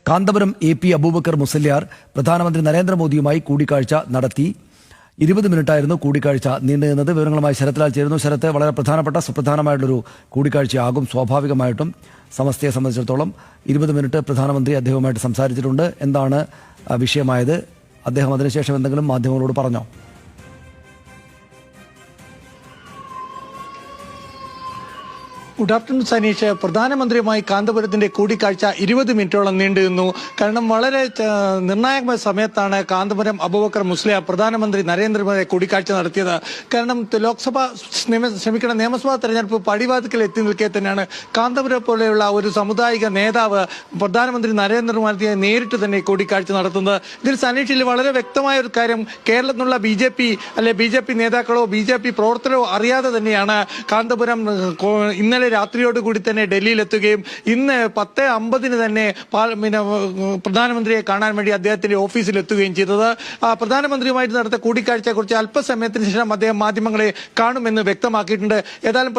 Kanthapuram AP Abubakar Musliyar പ്രധാനമന്ത്രി നരേന്ദ്രമോദിയുമായി കൂടിക്കാഴ്ച നടത്തി. 20 മിനിറ്റായിരുന്നു കൂടിക്കാഴ്ച നീണ്ടുനിന്നത്. വിവരങ്ങളുമായി ശരത്ലാൽ ചേരുന്നു. ശരത്ത്, വളരെ പ്രധാനപ്പെട്ട സുപ്രധാനമായിട്ടുള്ളൊരു കൂടിക്കാഴ്ചയാകും സ്വാഭാവികമായിട്ടും. സമസ്തയെ സംബന്ധിച്ചിടത്തോളം 20 മിനിറ്റ് പ്രധാനമന്ത്രി അദ്ദേഹവുമായിട്ട് സംസാരിച്ചിട്ടുണ്ട്. എന്താണ് വിഷയമായത്? അദ്ദേഹം അതിനുശേഷം എന്തെങ്കിലും മാധ്യമങ്ങളോട് പറഞ്ഞോ? Good afternoon Saneesh. പ്രധാനമന്ത്രിയുമായി കാന്തപുരത്തിന്റെ കൂടിക്കാഴ്ച 20 മിനിറ്റോളം നീണ്ടുനിന്നു. കാരണം വളരെ നിർണായകമായ സമയത്താണ് കാന്തപുരം അബൂബക്കർ മുസ്ലിയാർ പ്രധാനമന്ത്രി നരേന്ദ്രമോദിയെ കൂടിക്കാഴ്ച നടത്തിയത്. കാരണം നിയമസഭാ തെരഞ്ഞെടുപ്പ് പടിവാതിക്കൽ എത്തി നിൽക്കെ തന്നെയാണ് കാന്തപുരം പോലെയുള്ള ഒരു സാമുദായിക നേതാവ് പ്രധാനമന്ത്രി നരേന്ദ്രമോദിയെ നേരിട്ട് തന്നെ കൂടിക്കാഴ്ച നടത്തുന്നത്. ഇതിൽ സനീഷിൽ വളരെ വ്യക്തമായ ഒരു കാര്യം, കേരളത്തിലുള്ള BJP നേതാക്കളോ BJP പ്രവർത്തകരോ അറിയാതെ തന്നെയാണ് കാന്തപുരം ഇന്നലെ രാത്രിയോടുകൂടി തന്നെ ഡൽഹിയിലെത്തുകയും ഇന്ന് 10:50 തന്നെ പ്രധാനമന്ത്രിയെ കാണാൻ വേണ്ടി അദ്ദേഹത്തിന്റെ ഓഫീസിലെത്തുകയും ചെയ്തത്. പ്രധാനമന്ത്രിയുമായിട്ട് നടത്തിയ കൂടിക്കാഴ്ചയെക്കുറിച്ച് അല്പസമയത്തിന് ശേഷം അദ്ദേഹം മാധ്യമങ്ങളെ കാണുമെന്ന് വ്യക്തമാക്കിയിട്ടുണ്ട്. ഏതായാലും